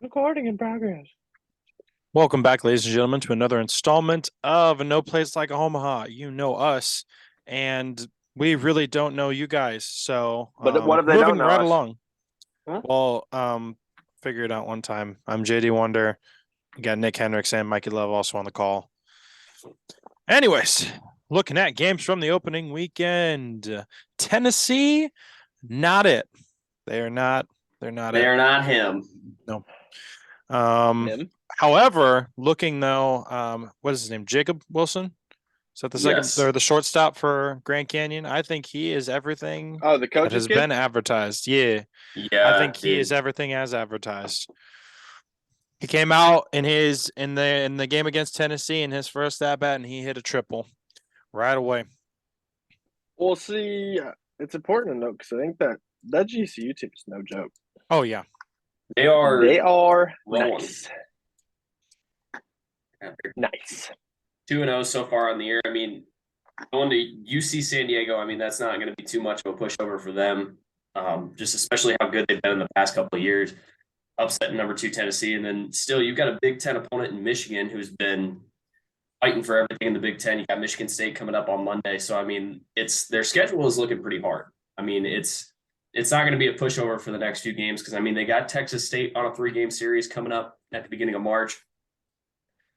Recording in progress. Welcome back, ladies and gentlemen, to another installment of No Place Like Homaha. You know us, and we really don't know you guys. So, But what if they don't moving know right us? along. Huh? Well, figure it out one time. I'm JD Wonder. You got Nick Hendricks and Mikey Love also on the call. Anyways, looking at games from the opening weekend. Tennessee, not it. They are not. They're not They it. are not him. No. Um, Him? However, looking though, what is his name? Jacob Wilson? Is that the second Yes. or the shortstop for Grand Canyon? I think he is everything Oh, the that coach's has kid? been advertised. Yeah, I Yeah, think he is dude. everything as advertised. He came out in the game against Tennessee in his first at bat, and he hit a triple right away. Well, see, it's important to note because I think that GCU team is no joke. Oh yeah, They are They are rolling. nice. Nice. 2-0 so far on the year. I mean, going to UC San Diego, I mean, that's not going to be too much of a pushover for them. Just especially how good they've been in the past couple of years. Upsetting number 2 Tennessee, and then still you've got a Big Ten opponent in Michigan who's been fighting for everything in the Big Ten. You got Michigan State coming up on Monday, so I mean, it's their schedule is looking pretty hard. I mean, it's not going to be a pushover for the next few games because I mean they got Texas State on a 3-game series coming up at the beginning of March,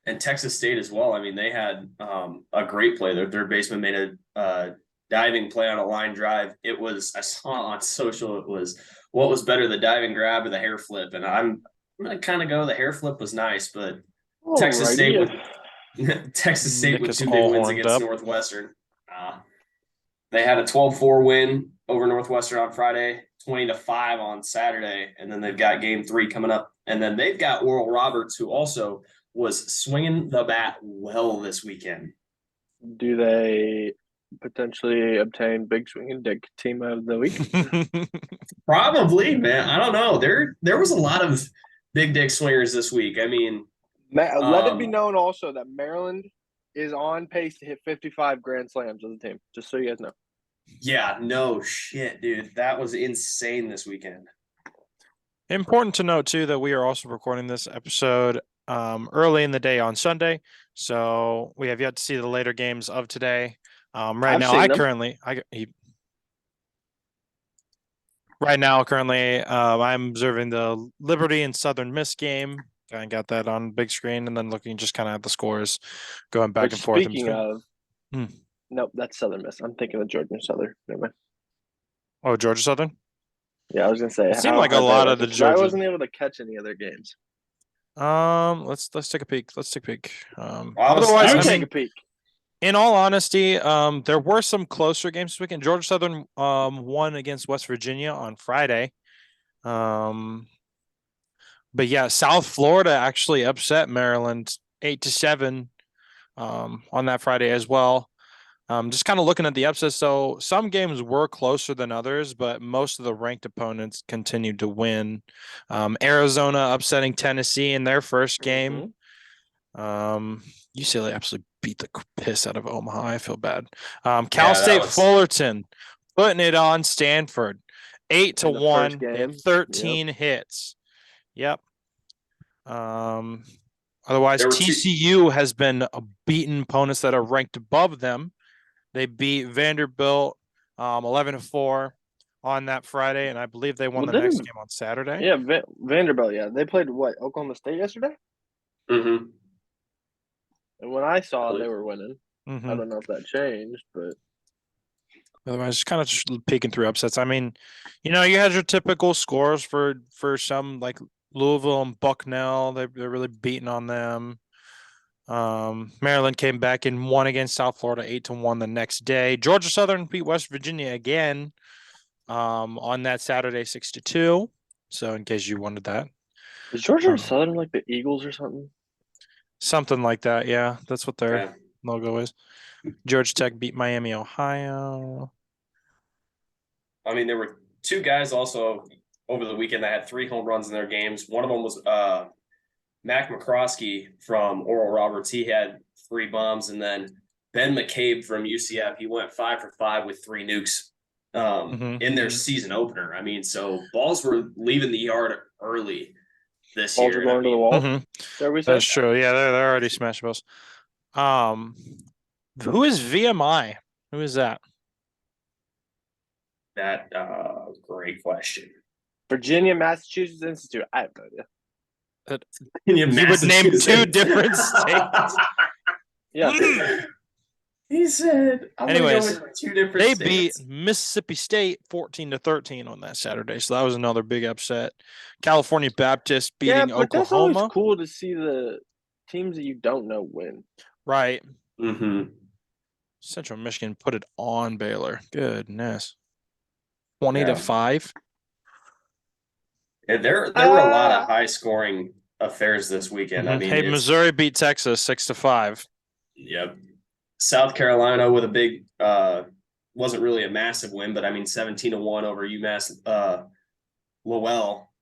and Texas State as well. I mean they had a great play. Their third baseman made a diving play on a line drive. It was I saw on social. It was what was better, the diving grab or the hair flip, and I'm gonna kind of go the hair flip was nice, but Texas State Alrighty. with Texas State Nick with is 2 big all wins horned against up. Northwestern. They had a 12-4 win over Northwestern on Friday, 20-5 on Saturday, and then they've got game 3 coming up. And then they've got Oral Roberts, who also was swinging the bat well this weekend. Do they potentially obtain Big Swing and Dick Team of the Week? Probably, man. I don't know. There was a lot of big dick swingers this week. I mean, Let it be um, known also that Maryland is on pace to hit 55 Grand Slams as a team, just so you guys know. yeah, no shit, dude. That was insane this weekend. Important to note too that we are also recording this episode early in the day on Sunday, so we have yet to see the later games of today. Right I've now, seen them. I'm observing the Liberty and Southern Miss game. I got that on big screen, and then looking just kind of at the scores, going back Which, and forth in speaking between. of, nope, that's Southern Miss. I'm thinking of Georgia Southern. Never mind. Oh, Georgia Southern. Yeah, I was gonna say It seemed how like a are they lot of looking? the Because I Georgia. wasn't able to catch any of their games. Let's take a peek. Let's take a peek. I Otherwise, You I was take mean, a peek. in all honesty, there were some closer games this weekend. Georgia Southern won against West Virginia on Friday. But yeah, South Florida actually upset Maryland 8-7 on that Friday as well. Just kind of looking at the upsets. So some games were closer than others, but most of the ranked opponents continued to win. Arizona upsetting Tennessee in their first game. UCLA absolutely beat the piss out of Omaha. I feel bad. Cal yeah, that State was Fullerton putting it on Stanford, eight to In the first one. They had game. 13 hits. Yep. Otherwise, there were two. TCU has been beaten opponents that are ranked above them. They beat Vanderbilt 11-4 on that Friday, and I believe they won Well, the next didn't game on Saturday. yeah Vanderbilt? Yeah, they played what Oklahoma State yesterday, Mm-hmm. and when I saw they were winning, I Mm-hmm. don't know if that changed, but Otherwise, just kind of just peeking through upsets. I mean, you had your typical scores for some like Louisville and Bucknell. They're really beating on them. Maryland came back and won against South Florida 8-1 the next day. Georgia Southern beat West Virginia again on that Saturday 6-2. So in case you wanted that, is Georgia um, Southern like the Eagles or something? something like that. Yeah, that's what their Yeah. logo is. Georgia Tech beat Miami, Ohio. I mean, there were 2 guys also over the weekend that had 3 home runs in their games. One of them was Mac McCroskey from Oral Roberts. He had 3 bombs, and then Ben McCabe from UCF. He went 5 for 5 with 3 nukes Mm-hmm. in their season opener. I mean, so balls were leaving the yard early this Balls year. are going to the wall. Mhm. So we said That's true. Yeah, they're already smash balls. Who is VMI? Who is that? That great question. Virginia, Massachusetts Institute. I have no idea. You would name 2 different states. Yeah. He said, I'm going to go Anyways, with 2 different they states. beat Mississippi State 14-13 on that Saturday, so that was another big upset. California Baptist beating but that's always Oklahoma. cool to see the teams that you don't know win. Right. Mm-hmm. Central Michigan put it on Baylor. Goodness. 20-5. Yeah, there were a lot of high scoring affairs this weekend. I mean, Hey, Missouri beat Texas 6-5. Yep. South Carolina with a big wasn't really a massive win, but I mean 17-1 over UMass Lowell,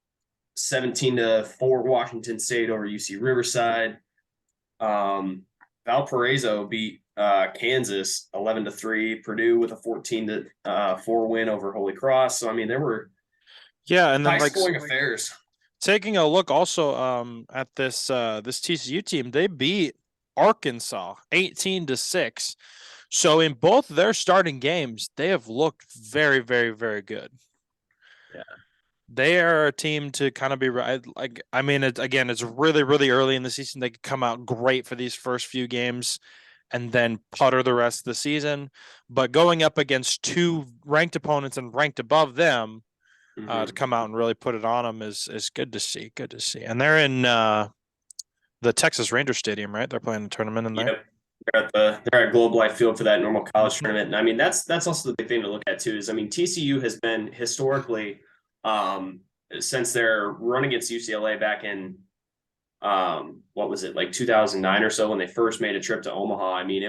17-4 Washington State over UC Riverside. Valparaiso beat Kansas 11-3. Purdue with a 14-4 win over Holy Cross. So I mean there were and then high scoring affairs. Taking a look also at this this TCU team, they beat Arkansas 18-6. So in both their starting games, they have looked very, very, very good. Yeah. They are a team to kind of be like. I mean, it's really, really early in the season. They could come out great for these first few games, and then putter the rest of the season. But going up against 2 ranked opponents and ranked above them, to come out and really put it on them is good to see. Good to see. And they're in the Texas Ranger Stadium, right? They're playing a tournament in there. Yep. They're at Globe Life Field for that normal college tournament. And I mean, that's also the big thing to look at too, is I mean, TCU has been historically, since their run against UCLA back in what was it, like 2009 or so, when they first made a trip to Omaha. I mean,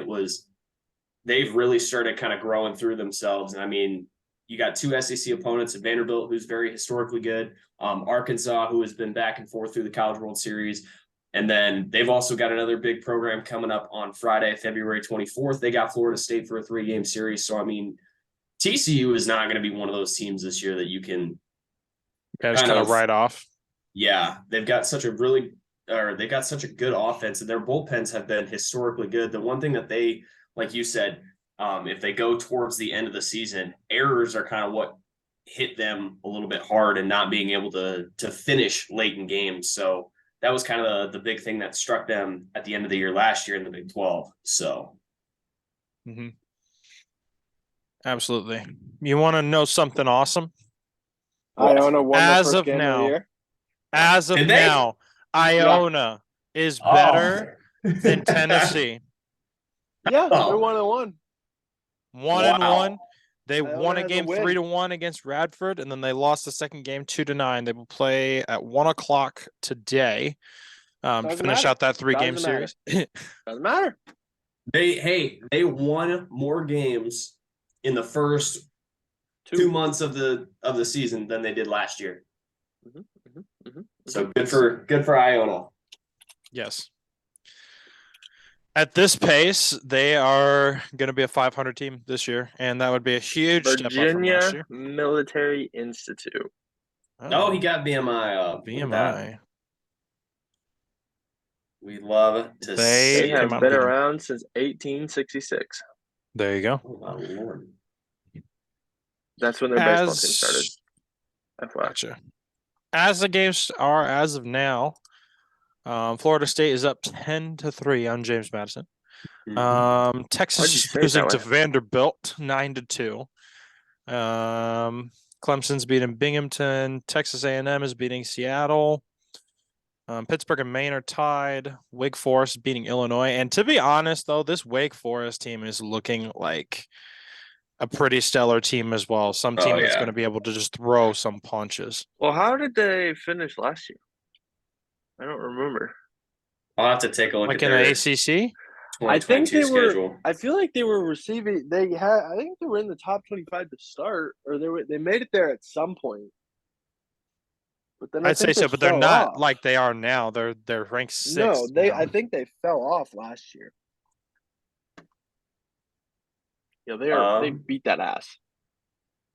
they've really started kind of growing through themselves. And I mean, you got 2 SEC opponents at Vanderbilt, who's very historically good, Arkansas, who has been back and forth through the College World Series. And then they've also got another big program coming up on Friday, February 24th. They got Florida State for a 3-game series. So, I mean, TCU is not going to be one of those teams this year that you can just kind of write off. Yeah, they've got such a good offense, and their bullpens have been historically good. The one thing that they, like you said, if they go towards the end of the season, errors are kind of what hit them a little bit hard, and not being able to finish late in games. So that was kind of the big thing that struck them at the end of the year last year in the Big 12. So, Absolutely. You want to know something awesome? Iona won the As first of game of the now, year. as of Did they? now, Iona is better than Tennessee. Yeah, they're 1-1. 1-1. They Iona won a has a game win. 3-1 against Radford, and then they lost the second game 2-9. They will play at 1:00 today to finish out that 3-game series. Doesn't matter. They won more games in the first 2 months of the season than they did last year. So good for Iona. Yes. At this pace, they are going to be a 500 team this year, and that would be a huge step up from last year. Virginia Military Institute. Oh, he got BMI up. BMI. We love to They see They have it. been around since 1866. There you go. Oh, my Lord. That's when their baseball team started. Gotcha. As the games are as of now, Florida State is up 10-3 on James Madison. Texas is losing to Vanderbilt 9-2. Clemson's beating Binghamton. Texas A&M is beating Seattle. Pittsburgh and Maine are tied. Wake Forest beating Illinois. And to be honest, though, this Wake Forest team is looking like a pretty stellar team as well. Some team that's going to be able to just throw some punches. Well, how did they finish last year? I don't remember. I'll have to take a look at in their the ACC. I think they schedule. I feel like they were receiving. I think they were in the top 25 to start, or they made it there at some point. But then I'd say so, but they're not like they are now. They're ranked 6th. No, I think they fell off last year. Yeah, they beat that ass.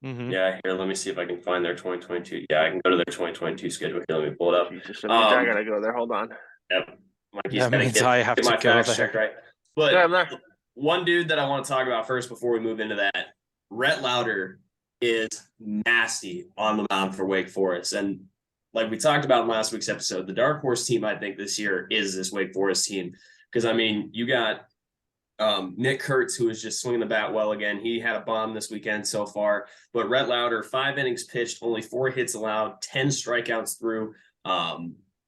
Yeah, here, let me see if I can find their 2022. Yeah, I can go to their 2022 schedule here. Let me pull it up. Jesus, that means I gotta go there. Hold on. Yep. Mikey's That got to means I have get to my go facts there. checked right. But Yeah, I'm there. one dude that I want to talk about first before we move into that, Rhett Lauder is nasty on the mound for Wake Forest. And like we talked about in last week's episode, the dark horse team, I think, this year is this Wake Forest team. Because, I mean, you got Nick Kurtz, who is just swinging the bat well again. He had a bomb this weekend so far. But Rhett Lauder, 5 innings pitched, only 4 hits allowed, 10 strikeouts through,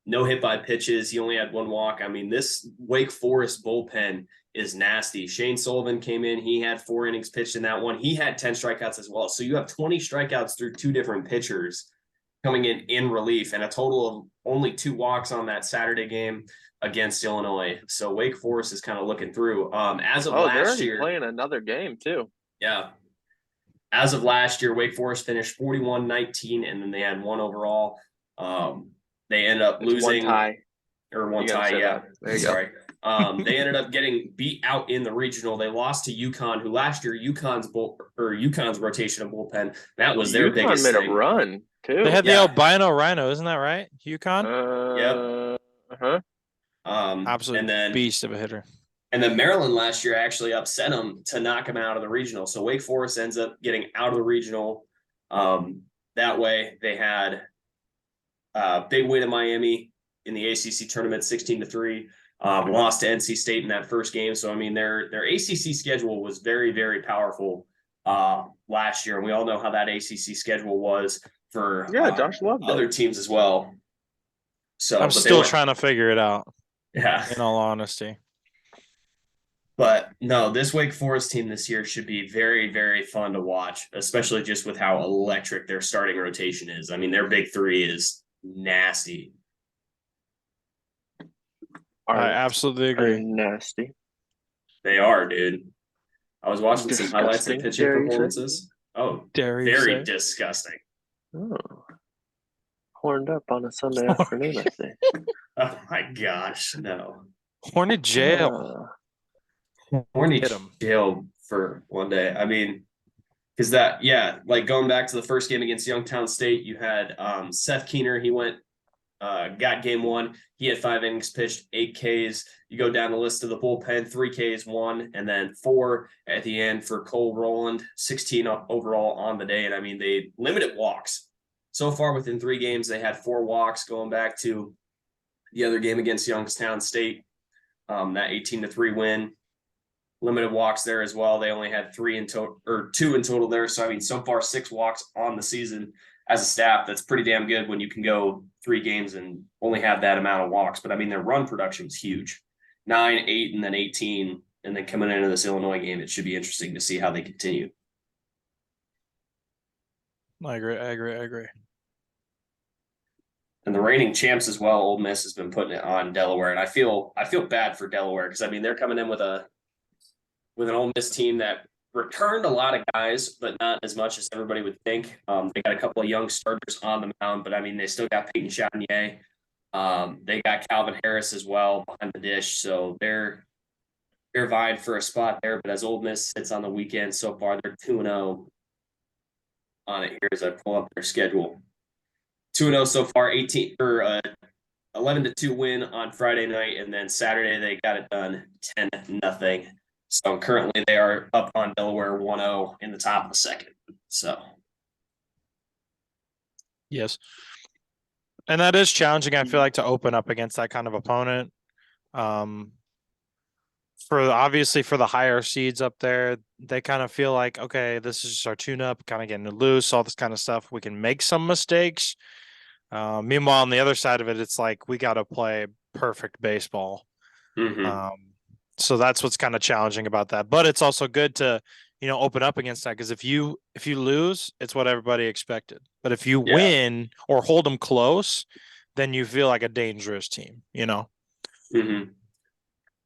no hit by pitches. He only had 1 walk. I mean, this Wake Forest bullpen is nasty. Shane Sullivan came in. He had 4 innings pitched in that one. He had 10 strikeouts as well. So you have 20 strikeouts through 2 different pitchers coming in relief, and a total of only 2 walks on that Saturday game against Illinois. So Wake Forest is kind of looking through. As of last year, playing another game too. Yeah. As of last year, Wake Forest finished 41-19, and then they had 1 overall. They ended up losing 1 tie. Or 1 tie, yeah. There you Sorry. They ended up getting beat out in the regional. They lost to UConn, who last year UConn's rotation of bullpen, that was their biggest made thing. A run too. They had the albino rhino, isn't that right? UConn? Yep. Uh-huh. Absolute and then beast of a hitter. And then Maryland last year actually upset them to knock them out of the regional. So Wake Forest ends up getting out of the regional. That way they had a big win in Miami in the ACC tournament, 16-3. Lost to NC State in that first game. So, I mean, their ACC schedule was very, very powerful last year. And we all know how that ACC schedule was for Josh loved other teams as well. So I'm still trying to figure it out. Yeah. In all honesty. But no, this Wake Forest team this year should be very, very fun to watch, especially just with how electric their starting rotation is. I mean, their big 3 is nasty. I absolutely agree. Nasty. They are, dude. I was watching some highlights of pitching performances. Oh, very disgusting. Oh. Horned up on a Sunday afternoon, I think. Oh my gosh, no. Horny jail. Horny jail for one day. I mean, because like going back to the first game against Youngstown State, you had Seth Keener. He went, got game 1. He had 5 innings pitched, 8 Ks. You go down the list of the bullpen, 3 Ks, 1, and then 4 at the end for Cole Rowland, 16 overall on the day. And I mean, they limited walks. So far within 3 games, they had 4 walks going back to the other game against Youngstown State, that 18-3 win. Limited walks there as well. They only had 2 in total there. So, I mean, so far 6 walks on the season as a staff. That's pretty damn good when you can go 3 games and only have that amount of walks. But, I mean, their run production was huge. 9, 8, and then 18. And then coming into this Illinois game, it should be interesting to see how they continue. I agree. And the reigning champs as well, Ole Miss has been putting it on Delaware. And I feel bad for Delaware because, I mean, they're coming in with an Ole Miss team that returned a lot of guys, but not as much as everybody would think. They got a couple of young starters on the mound, but I mean, they still got Peyton Chanier. They got Calvin Harris as well behind the dish, so they're vying for a spot there. But as Ole Miss sits on the weekend so far, they're 2-0 on it here as I pull up their schedule. 2-0 so far, 11-2 win on Friday night, and then Saturday they got it done 10-0. So currently they are up on Delaware 1-0 in the top of the second. So. Yes. And that is challenging, I feel like, to open up against that kind of opponent. Obviously for the higher seeds up there, they kind of feel like, okay, this is just our tune-up, kind of getting loose, all this kind of stuff. We can make some mistakes. Meanwhile, on the other side of it, it's like we got to play perfect baseball. Mm-hmm. So that's what's kind of challenging about that. But it's also good to, open up against that, because if you lose, it's what everybody expected. But if you win or hold them close, then you feel like a dangerous team, Mm-hmm.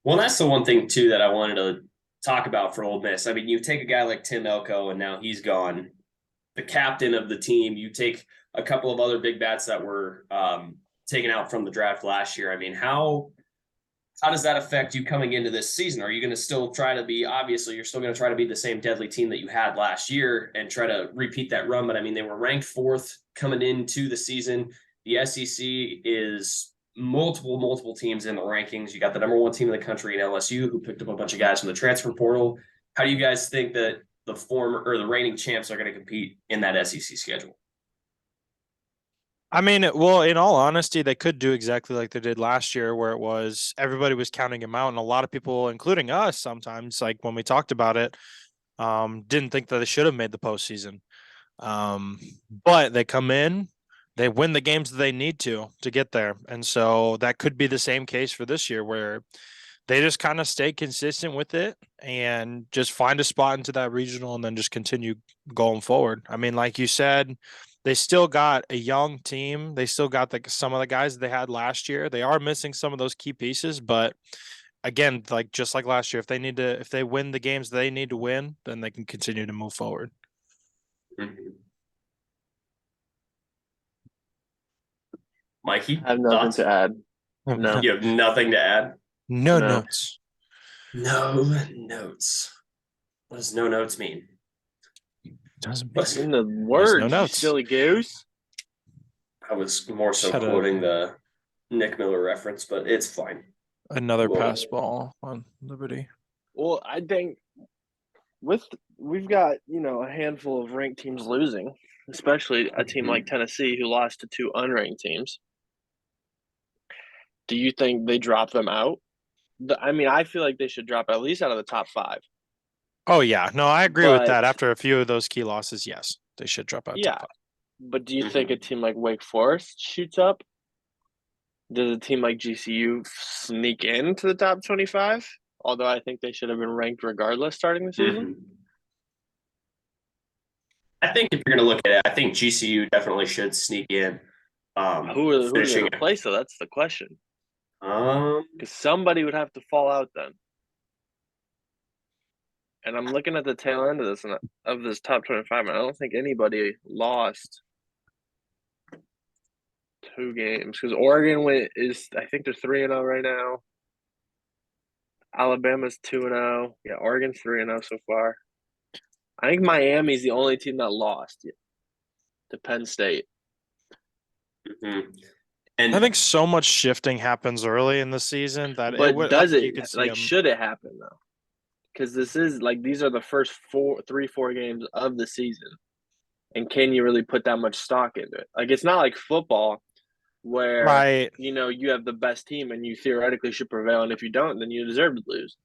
Well, that's the one thing, too, that I wanted to talk about for Ole Miss. I mean, you take a guy like Tim Elko, and now he's gone. The captain of the team, you take a couple of other big bats that were taken out from the draft last year. I mean, how how does that affect you coming into this season? Are you going to still try to be, obviously, you're still going to try to be the same deadly team that you had last year and try to repeat that run? But I mean, they were ranked 4th coming into the season. The SEC is multiple teams in the rankings. You got the number 1 team in the country in LSU, who picked up a bunch of guys from the transfer portal. How do you guys think that the former or the reigning champs are going to compete in that SEC schedule? I mean, well, in all honesty, they could do exactly like they did last year, where it was everybody was counting him out, and a lot of people, including us, sometimes, like when we talked about it, didn't think that they should have made the postseason. But they come in, they win the games that they need to get there, and so that could be the same case for this year, where they just kind of stay consistent with it and just find a spot into that regional and then just continue going forward. I mean, like you said, they still got a young team. They still got some of the guys that they had last year. They are missing some of those key pieces, but again, like just like last year, if they win the games they need to win, then they can continue to move forward. Mm-hmm. Mikey, I have nothing thoughts? to add. No. You have nothing to add? No No. notes. No notes. What does no notes mean? Doesn't What's- In the words, no you notes. silly goose. I was more so Shut up. quoting the Nick Miller reference, but it's fine. Another Well- pass ball on Liberty. Well, I think we've got, a handful of ranked teams losing, especially a team like Tennessee who lost to 2 unranked teams. Do you think they drop them out? I mean, I feel like they should drop at least out of the top 5. Oh yeah, no, I agree with that. But- After a few of those key losses, yes, they should drop out. Yeah. But do you think a team like Wake Forest shoots up? Does a team like GCU sneak into the top 25? Although I think they should have been ranked regardless starting the season. I think if you're going to look at it, I think GCU definitely should sneak in. Who are they finishing- going to replace, though? That's the question. Um, Because somebody would have to fall out then. And I'm looking at the tail end of this top 25, and I don't think anybody lost 2 games. Because Oregon I think they're 3-0 right now. Alabama's 2-0. Yeah, Oregon's 3-0 so far. I think Miami's the only team that lost to Penn State. And I think so much shifting happens early in the season that But it would, does you it could see like them. should it happen though? Because these are the first 4 games of the season, and can you really put that much stock into it? Like it's not like football where Right. you have the best team and you theoretically should prevail, and if you don't, then you deserve to lose.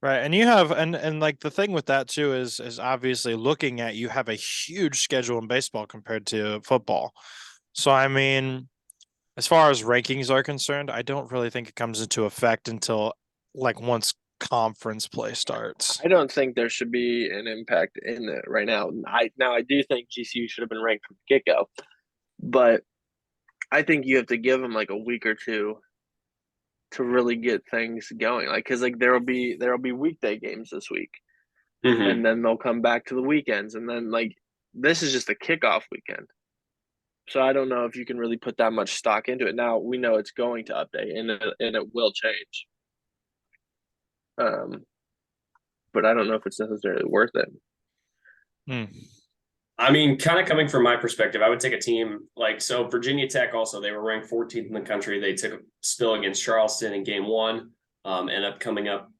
Right. And you have and like the thing with that too is obviously looking at, you have a huge schedule in baseball compared to football. So I mean, as far as rankings are concerned, I don't really think it comes into effect until like once conference play starts. I don't think there should be an impact in it right now. I do think GCU should have been ranked from the get-go, but I think you have to give them like a week or 2 to really get things going. Like, because like there'll be weekday games this week, and then they'll come back to the weekends, and then like this is just a kickoff weekend. So I don't know if you can really put that much stock into it. Now we know it's going to update, and it will change. But I don't know if it's necessarily worth it. I mean, kind of coming from my perspective, I would take a team like, so Virginia Tech also, they were ranked 14th in the country. They took a spill against Charleston in game 1, ended up coming up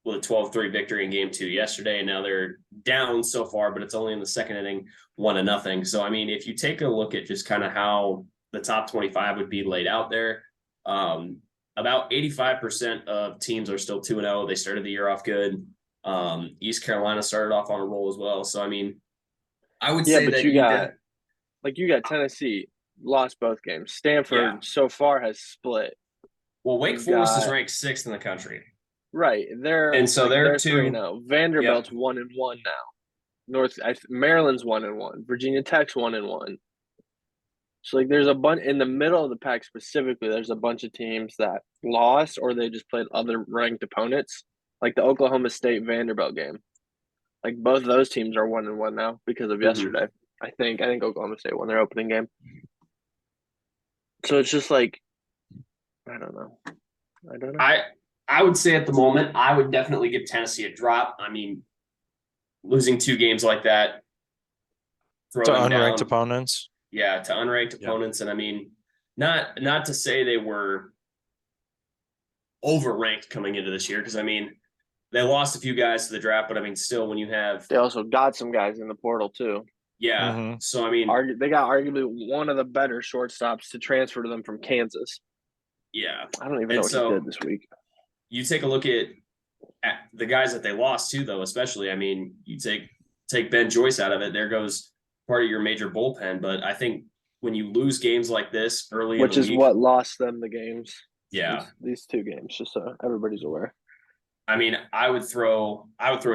with a 12-3 victory in game 2 yesterday. And now they're down so far, but it's only in the second inning, 1-0. So, I mean, if you take a look at just kind of how the top 25 would be laid out there, about 85% of teams are still 2-0. They started the year off good. East Carolina started off on a roll as well. So, I mean, I would say but that you got Tennessee lost both games. Stanford so far has split. Well, Wake Forest is ranked 6th in the country. Right. They're 3-0. Vanderbilt's 1-1 now. Maryland's 1-1. Virginia Tech's 1-1. So like there's a bunch in the middle of the pack specifically, there's a bunch of teams that lost or they just played other ranked opponents. Like the Oklahoma State Vanderbilt game. Like both of those teams are 1-1 now because of yesterday. I think Oklahoma State won their opening game. So it's just like I don't know. I would say at the moment, I would definitely give Tennessee a drop. I mean, losing 2 games like that, throw To them unranked down. opponents. Yeah, to unranked Yeah. opponents. And I mean, not to say they were overranked coming into this year, because I mean, they lost a few guys to the draft, but I mean, still, when you have, They also got some guys in the portal too. yeah. Mhm. So I mean, They got arguably one of the better shortstops to transfer to them from Kansas. yeah. I don't even know And what he so did this week. you take a look at the guys that they lost to, though, especially. I mean, you take Ben Joyce out of it, there goes part of your major bullpen. But I think when you lose games like this early in Which the is week, what lost them the games. yeah. These 2 games, just so everybody's aware. I mean, I would throw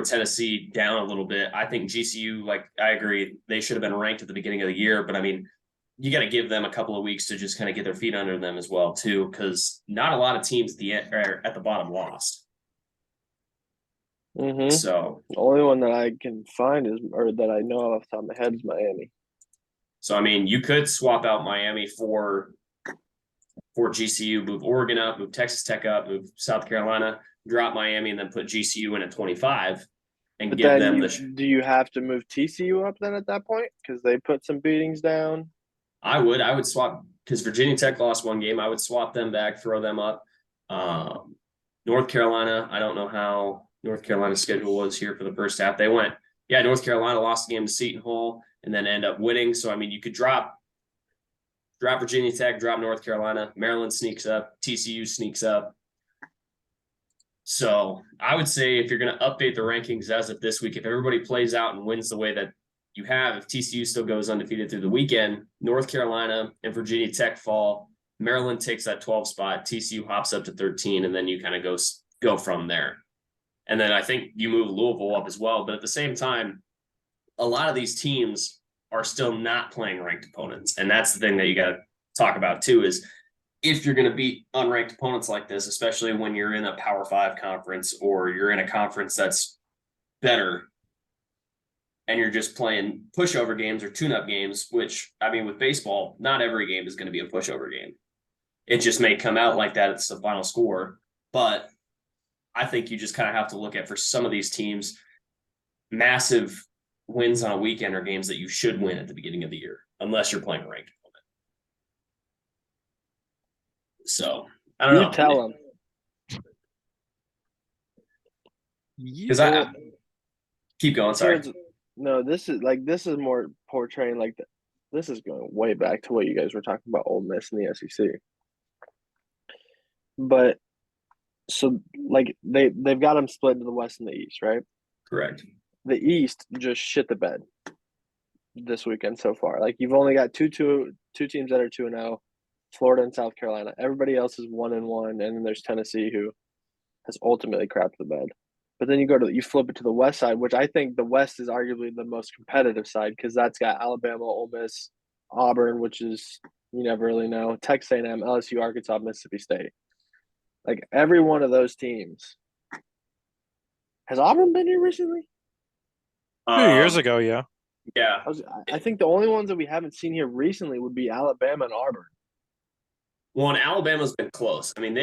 Tennessee down a little bit. I think GCU, like I agree, they should have been ranked at the beginning of the year, but I mean, you got to give them a couple of weeks to just kind of get their feet under them as well, too, because not a lot of teams at the end or at the bottom lost. Mm-hmm. So the only one that I can find is, or that I know off the top of my head, is Miami. So I mean, you could swap out Miami for GCU, move Oregon up, move Texas Tech up, move South Carolina, drop Miami, and then put GCU in at 25 and But give then them do you have to move TCU up then at that point? Because they put some beatings down. I would swap, because Virginia Tech lost 1 game. I would swap them back, throw them up. North Carolina, I don't know how North Carolina's schedule was here for the first half. They went, yeah, North Carolina lost the game to Seton Hall and then end up winning. So I mean, you could drop Virginia Tech, drop North Carolina, Maryland sneaks up, TCU sneaks up. So I would say if you're going to update the rankings as of this week, if everybody plays out and wins the way that you have, if TCU still goes undefeated through the weekend, North Carolina and Virginia Tech fall, Maryland takes that 12 spot, TCU hops up to 13, and then you kind of go from there. And then I think you move Louisville up as well. But at the same time, a lot of these teams are still not playing ranked opponents. And that's the thing that you got to talk about too, is if you're going to beat unranked opponents like this, especially when you're in a Power 5 conference or you're in a conference that's better and you're just playing pushover games or tune-up games, which, I mean, with baseball, not every game is going to be a pushover game. It just may come out like that. It's the final score. But I think you just kind of have to look at, for some of these teams, massive wins on a weekend are games that you should win at the beginning of the year, unless you're playing a ranked opponent. So I don't know. You tell them. Because I keep going. Sorry. No, this is more portraying like this is going way back to what you guys were talking about, Ole Miss and the SEC. But so like they've got them split into the West and the East, right? Correct. The East just shit the bed this weekend so far. Like you've only got two teams that are 2-0, Florida and South Carolina. Everybody else is 1-1, and then there's Tennessee, who has ultimately crapped the bed. But then you flip it to the West side, which I think the West is arguably the most competitive side, because that's got Alabama, Ole Miss, Auburn, which is you never really know, Texas A&M, LSU, Arkansas, Mississippi State. Like every one of those teams. Has Auburn been here recently? A few years ago, yeah. Yeah. I think the only ones that we haven't seen here recently would be Alabama and Auburn. Well, and Alabama's been close. I mean,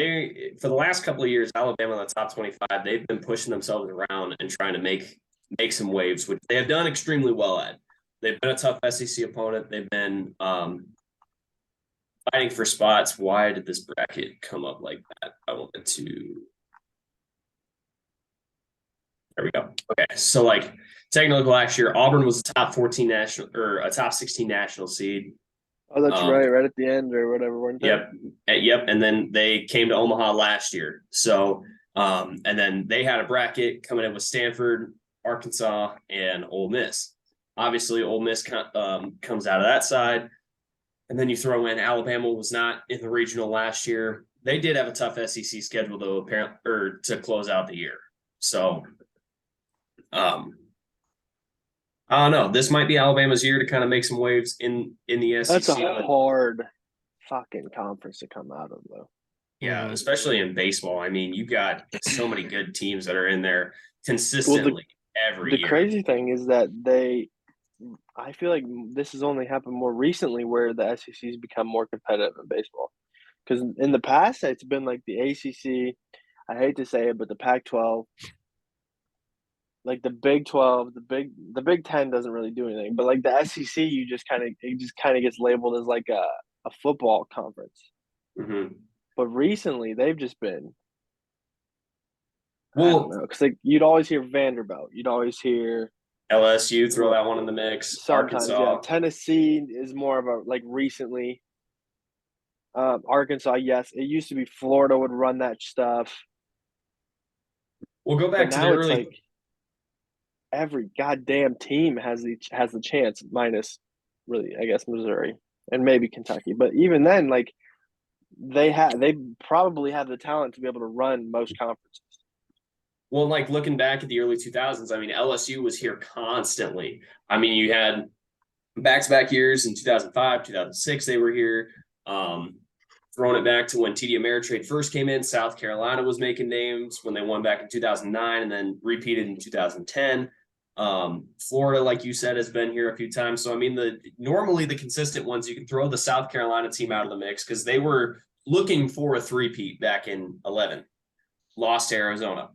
for the last couple of years, Alabama in the top 25, they've been pushing themselves around and trying to make some waves, which they have done extremely well at. They've been a tough SEC opponent. They've been fighting for spots. Why did this bracket come up like that? I wanted to. There we go. Okay, so like taking a look last year, Auburn was a top 14 national or a top 16 national seed. Oh, that's right at the end or whatever, weren't they? Yep. And then they came to Omaha last year. So, and then they had a bracket coming in with Stanford, Arkansas, and Ole Miss. Obviously, Ole Miss comes out of that side. And then you throw in Alabama was not in the regional last year. They did have a tough SEC schedule, though, apparently, or to close out the year. So, I don't know. This might be Alabama's year to kind of make some waves in the SEC. That's a hard fucking conference to come out of, though. Yeah, especially in baseball. I mean, you got so many good teams that are in there consistently every year. The crazy thing is that I feel like this has only happened more recently where the SEC's become more competitive in baseball. Because in the past, it's been like the ACC. I hate to say it, but the Pac-12, like the Big 12, the Big 10 doesn't really do anything. But like the SEC, it just kind of gets labeled as like a football conference. Mm-hmm. But recently, they've just been I don't Well, know, because like you'd always hear Vanderbilt, you'd always hear LSU, throw that one in the mix. sometimes, yeah. Arkansas. Tennessee is more of a like recently. Arkansas, yes, it used to be Florida would run that stuff, We'll go but back to the now it's early. like every goddamn team has the chance, minus really, I guess Missouri and maybe Kentucky. But even then, like they probably have the talent to be able to run most conferences. Well, like looking back at the early 2000s, I mean, LSU was here constantly. I mean, you had back-to-back years in 2005, 2006, they were here. Throwing it back to when TD Ameritrade first came in, South Carolina was making names when they won back in 2009 and then repeated in 2010. Florida, like you said, has been here a few times. So, I mean, normally the consistent ones, you can throw the South Carolina team out of the mix because they were looking for a three-peat back in 11, lost to Arizona.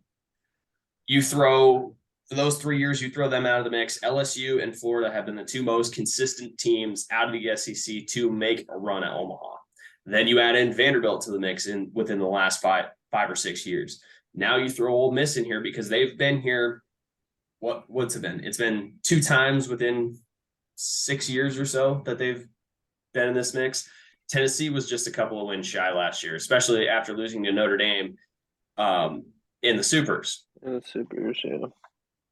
You throw those 3 years, you throw them out of the mix. LSU and Florida have been the two most consistent teams out of the SEC to make a run at Omaha. Then you add in Vanderbilt to the mix within the last five or 6 years. Now you throw Ole Miss in here because they've been here. What's it been? It's been 2 times within 6 years or so that they've been in this mix. Tennessee was just a couple of wins shy last year, especially after losing to Notre Dame in the Supers. In the Supers, yeah.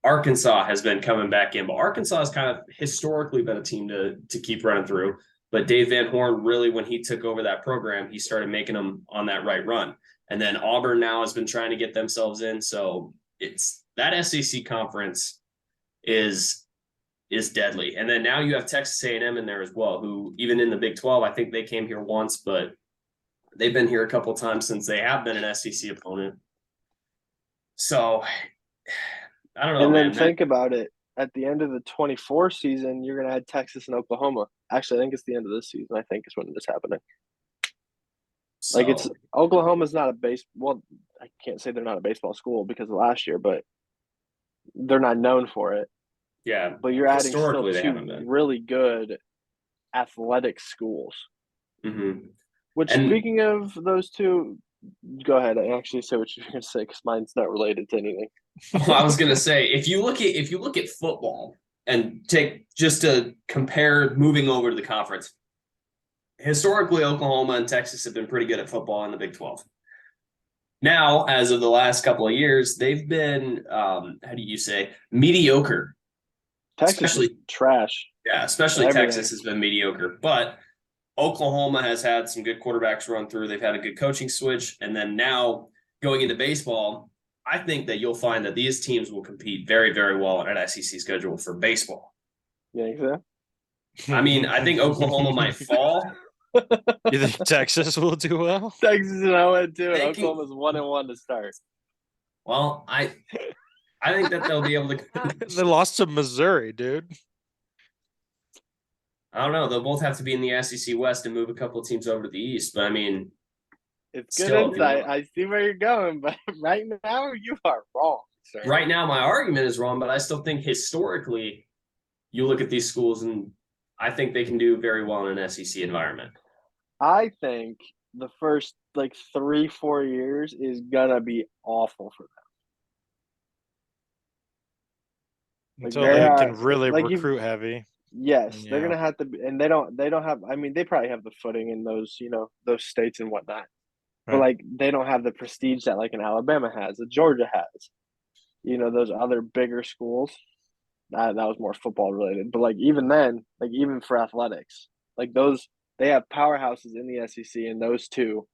Arkansas has been coming back in, but Arkansas has kind of historically been a team to keep running through. But Dave Van Horn, really, when he took over that program, he started making them on that right run. And then Auburn now has been trying to get themselves in. So it's that SEC conference is deadly. And then now you have Texas A&M in there as well, who even in the Big 12, I think they came here once, but they've been here a couple of times since they have been an SEC opponent. So I don't know, And then man. think about it. At the end of the 24 season, you're going to add Texas and Oklahoma. Actually, I think it's the end of this season. I think is when it's happening. Like it's So Oklahoma's not a well, I can't say they're not a baseball school because of last year, but they're not known for it. yeah, But you're adding still historically they haven't two been. really good athletic schools. Mm-hmm. Which, And speaking of those two, go ahead. I actually say what you're going to say because mine's not related to anything. I was gonna say if you look at football and take just to compare moving over to the conference, historically Oklahoma and Texas have been pretty good at football in the Big 12. Now, as of the last couple of years, they've been how do you say mediocre. Texas is Especially trash. especially Everything. Texas has been mediocre, but Oklahoma has had some good quarterbacks run through. They've had a good coaching switch, and then now going into baseball, I think that you'll find that these teams will compete very, very well on an SEC schedule for baseball. You think so? I mean, I think Oklahoma might fall. You think Texas will do well? Texas and O too, and They can- Oklahoma's 1-1 to start. Well, I think that they'll be able to. They lost to Missouri, dude. I don't know. They'll both have to be in the SEC West and move a couple of teams over to the East. But I mean, It's good Still, if you insight. want- I see where you're going, but right now you are wrong, sir. right now my argument is wrong, but I still think historically, you look at these schools and I think they can do very well in an SEC environment. I think the first like 3-4 years is gonna be awful for them. Like, Until they they are- can really like you- recruit heavy. Yes, they're Yeah. gonna have to, and they don't have. I mean, they probably have the footing in those, those states and whatnot. But Right. like, they don't have the prestige that like an Alabama has, that Georgia has. Those other bigger schools. That was more football related, but like even then, like even for athletics, like those they have powerhouses in the SEC, and those two,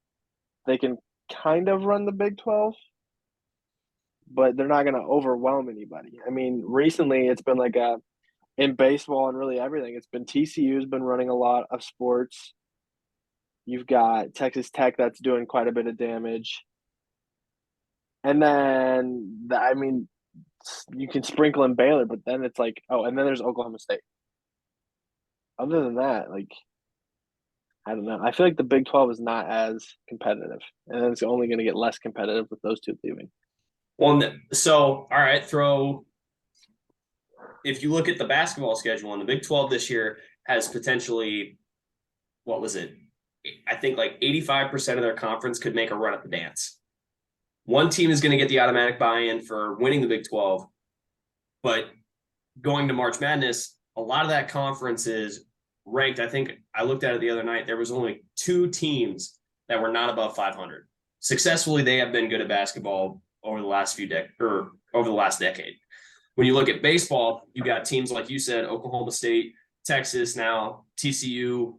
they can kind of run the Big 12, but they're not going to overwhelm anybody. I mean, recently it's been like in baseball and really everything. It's been TCU's been running a lot of sports. You've got Texas Tech that's doing quite a bit of damage, and then I mean, you can sprinkle in Baylor, but then it's like, oh, and then there's Oklahoma State. Other than that, like, I don't know. I feel like the Big 12 is not as competitive, and it's only going to get less competitive with those two leaving. Well, so all right, if you look at the basketball schedule, and the Big 12 this year has potentially, what was it? I think like 85% of their conference could make a run at the dance. One team is going to get the automatic buy-in for winning the Big 12, but going to March Madness, a lot of that conference is ranked. I think I looked at it the other night. There was only 2 teams that were not above 500. Successfully, they have been good at basketball over the last over the last decade. When you look at baseball, you got teams like you said, Oklahoma State, Texas, now TCU,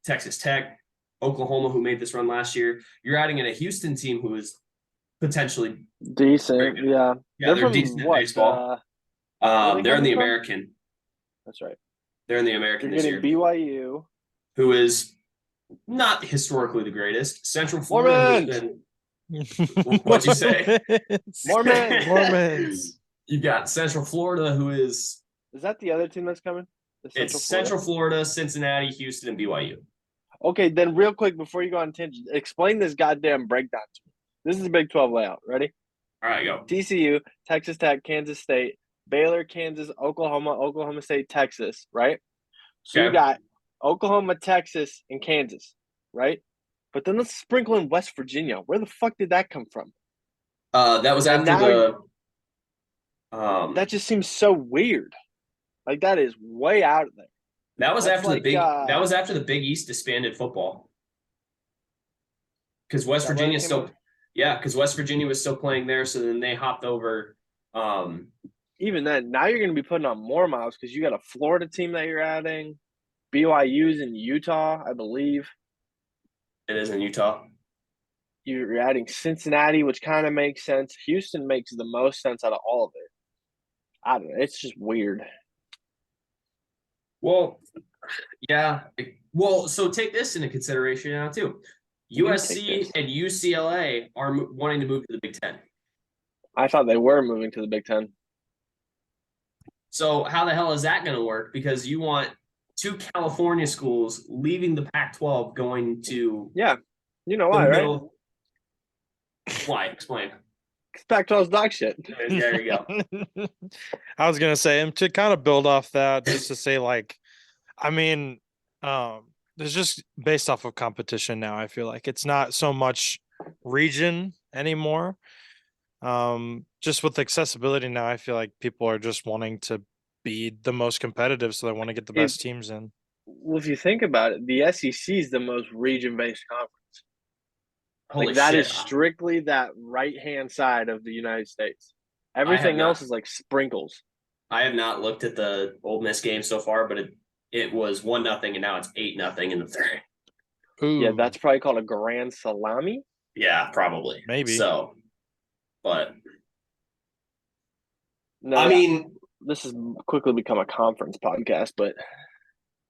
Texas Tech, Oklahoma, who made this run last year. You're adding in a Houston team who is potentially decent. Yeah, yeah, they're from decent at what? baseball. They're in the American. That's right. They're in the American You're this year. getting BYU, who is not historically the greatest. Central Florida has been. What'd you say? Mormons. You've got Central Florida, who is. Is that the other team that's coming? Central Florida, Cincinnati, Houston, and BYU. Okay, then real quick before you go on tangent, explain this goddamn breakdown to me. This is the Big 12 layout. Ready? All right, go. TCU, Texas Tech, Kansas State, Baylor, Kansas, Oklahoma State, Texas, right? So you got Oklahoma, Texas, and Kansas, right? But then let's sprinkle in West Virginia. Where the fuck did that come from? That was after the. That just seems so weird. Like that is way out of there. That was after the big. That was after the Big East disbanded football. Because West Virginia still, because West Virginia was still playing there, so then they hopped over. Even then, now you're going to be putting on more miles because you got a Florida team that you're adding. BYU's in Utah, I believe. It is in Utah. You're adding Cincinnati, which kind of makes sense. Houston makes the most sense out of all of it. I don't know. It's just weird. Well, yeah. Well, so take this into consideration now, too. USC and UCLA are wanting to move to the Big Ten. I thought they were moving to the Big Ten. So how the hell is that going to work? Because you want 2 California schools leaving the Pac-12 going to you know why, right? Why? Explain. Pac-12's dog shit. There you go. I was gonna say, and to kind of build off that, just to say, like, I mean, it's just based off of competition now. I feel like it's not so much region anymore. Just with accessibility now, I feel like people are just wanting to be the most competitive, so they want to get the best teams in. Well, if you think about it, the SEC is the most region-based conference. Holy like that shit. is strictly that right-hand side of the United States. Everything else is like sprinkles. I have not looked at the Ole Miss game so far, but it was 1-0, and now it's 8-0 in the third. Ooh. Yeah, that's probably called a grand salami. Yeah, probably. Maybe. So, but no, I mean, this has quickly become a conference podcast, but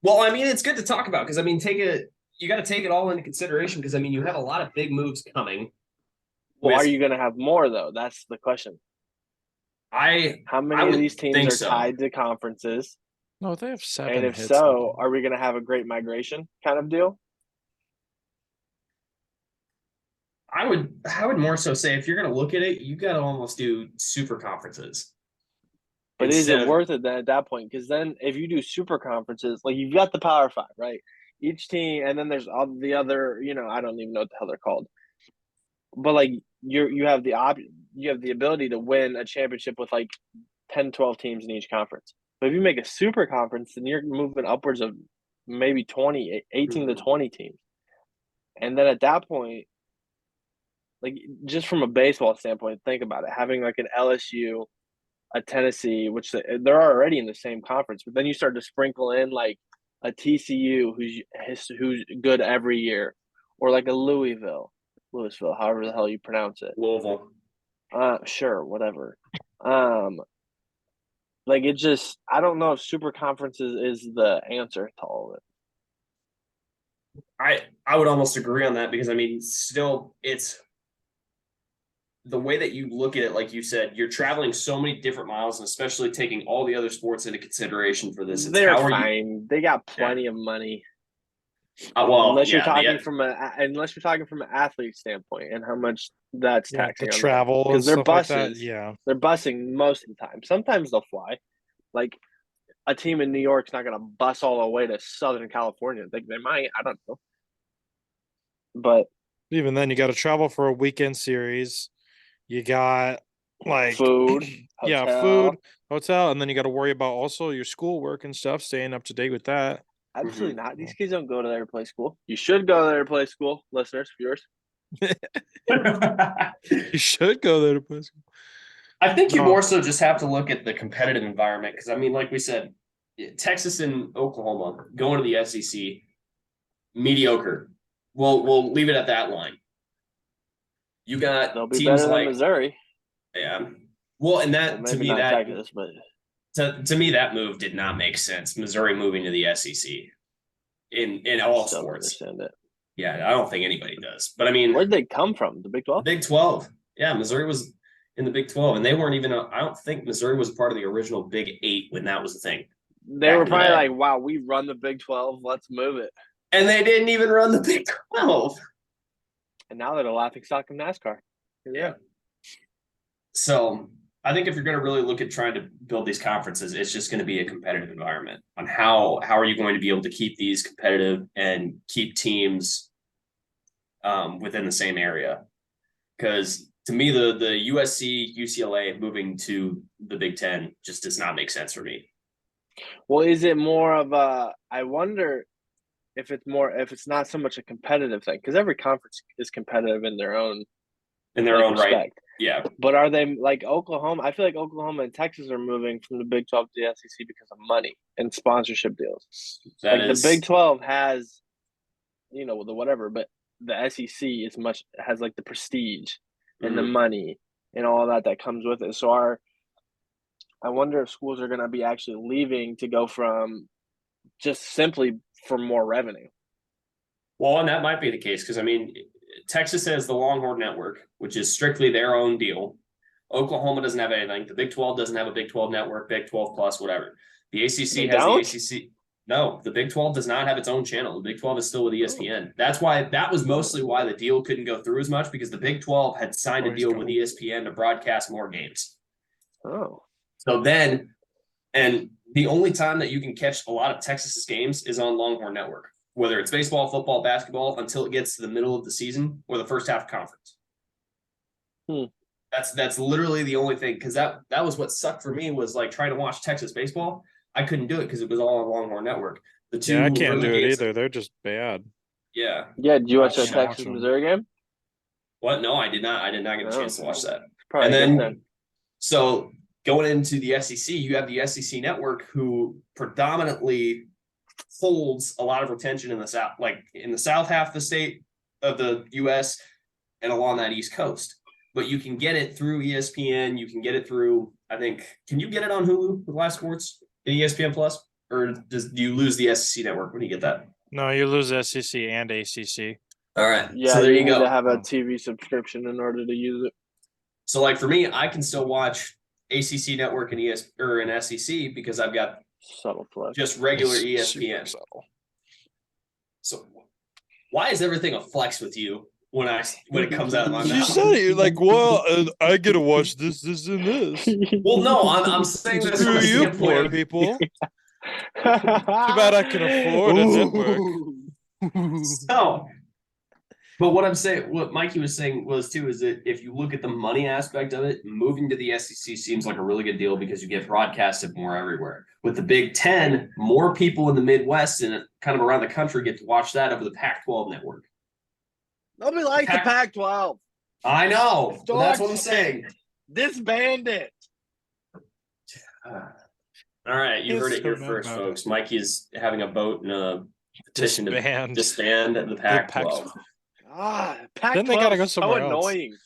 well, I mean, it's good to talk about because I mean, you got to take it all into consideration because I mean, you have a lot of big moves coming. Well, are you going to have more though? That's the question. How many of these teams are tied to conferences? No, they have 7. And if so, are we going to have a great migration kind of deal? I would more so say if you're going to look at it, you got to almost do super conferences. But is it worth it then at that point? Because then if you do super conferences, like you've got the Power Five, right? Each team, and then there's all the other, I don't even know what the hell they're called. But like you have the ability to win a championship with like 10, 12 teams in each conference. But if you make a super conference, then you're moving upwards of maybe 18 to 20 teams. And then at that point, like just from a baseball standpoint, think about it. Having like an LSU, a Tennessee, which they're already in the same conference, but then you start to sprinkle in like a TCU who's good every year, or like a Louisville, however the hell you pronounce it. Louisville. Sure, whatever. Like it just, I don't know if super conferences is the answer to all of it. I would almost agree on that because I mean, still, it's the way that you look at it. Like you said, you're traveling so many different miles, and especially taking all the other sports into consideration for this. They're fine. They got plenty of money. Well, unless you're yeah, talking from an athlete standpoint and how much that's Yeah, the taxing on them. travel and Because they're stuff like that. buses. Yeah. They're busing most of the time. Sometimes they'll fly. Like a team in New York's not going to bus all the way to Southern California. They might. I don't know. But Even then, you got to travel for a weekend series. You got like food, yeah, hotel. food, hotel, and then you got to worry about also your schoolwork and stuff, staying up to date with that. Absolutely not. These kids don't go to there to play school. You should go there to play school, listeners, viewers. You should go there to play school. I think you No. more so just have to look at the competitive environment because I mean, like we said, Texas and Oklahoma going to the SEC, mediocre. We'll leave it at that line. You got They'll be teams better like than Missouri. yeah. Well, and that Well, to maybe me not that Texas, but to me that move did not make sense. Missouri moving to the SEC in all still don't sports. understand it. Yeah, I don't think anybody does. But I mean, Where'd they come from? The Big 12? Big 12. Yeah, Missouri was in the Big 12, and they weren't even. I don't think Missouri was a part of the original Big 8 when that was the thing. They were probably like, "Wow, we run the Big 12. Let's move it." And they didn't even run the Big 12. And now they're the laughing stock of NASCAR. Yeah. So I think if you're going to really look at trying to build these conferences, it's just going to be a competitive environment on how are you going to be able to keep these competitive and keep teams within the same area. Because to me, the USC, UCLA moving to the Big Ten just does not make sense for me. Well, is it more of a? I wonder if it's not so much a competitive thing because every conference is competitive in their own own respect. right. Yeah. But are they like Oklahoma? I feel like Oklahoma and Texas are moving from the Big 12 to the SEC because of money and sponsorship deals. The Big 12 has, the whatever, but the SEC has like the prestige and the money and all that comes with it. So I wonder if schools are going to be actually leaving to go from just simply for more revenue. Well, and that might be the case because, I mean, Texas has the Longhorn Network, which is strictly their own deal. Oklahoma doesn't have anything. The Big 12 doesn't have a Big 12 network, Big 12 plus, whatever. The ACC has the ACC. No, the Big 12 does not have its own channel. The Big 12 is still with ESPN. That's why that was mostly why the deal couldn't go through as much because the Big 12 had signed a deal with ESPN to broadcast more games. Oh. So then, and the only time that you can catch a lot of Texas's games is on Longhorn Network, whether it's baseball, football, basketball, until it gets to the middle of the season or the first half of conference. That's literally the only thing because that was what sucked for me was like trying to watch Texas baseball. I couldn't do it because it was all on Longhorn Network. I can't do it either. They're just bad. Yeah. Yeah. Did you watch that Texas Missouri game? What? No, I did not. I did not get a chance to watch that. Probably and then, so going into the SEC, you have the SEC network who predominantly holds a lot of retention in the South, like in the South half of the state of the US and along that East Coast. But you can get it through ESPN. You can get it through, I think, can you get it on Hulu with live sports in ESPN Plus? Or do you lose the SEC network when you get that? No, you lose SEC and ACC. All right. Yeah, so there you need go. To have a TV subscription in order to use it. So like for me, I can still watch ACC network and or an SEC because I've got subtle flex. Just regular ESPN. So why is everything a flex with you when it comes out of my mouth? You said it. You're like, well, I get to watch this, and this. Well, no, I'm saying this from from you poor people. Too bad I can afford a network. So, but what Mikey was saying was too is that if you look at the money aspect of it, moving to the SEC seems like a really good deal because you get broadcasted more everywhere. With the Big Ten, more people in the Midwest and kind of around the country get to watch that over the Pac-12 network. Nobody likes the Pac-12. I know. That's what I'm saying. Disband it. All right, you heard it here first, folks. Mikey's having a vote and a petition to disband the Pac-12. Pac-12 then they gotta go somewhere so else. Annoying.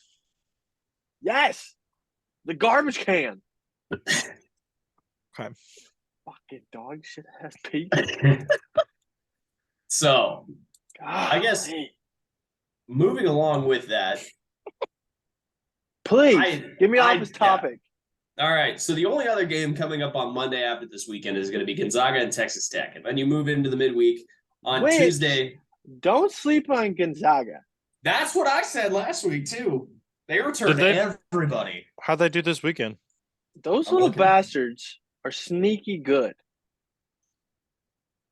Yes, the garbage can. Okay. Fucking dog shit has people. So, I guess moving along with that, please give me off this topic. Yeah. All right. So the only other game coming up on Monday after this weekend is going to be Gonzaga and Texas Tech, and then you move into the midweek. On Which- Tuesday. Don't sleep on Gonzaga. That's what I said last week too. They returned everybody. How'd they do this weekend? Those I'm little looking. bastards are sneaky good.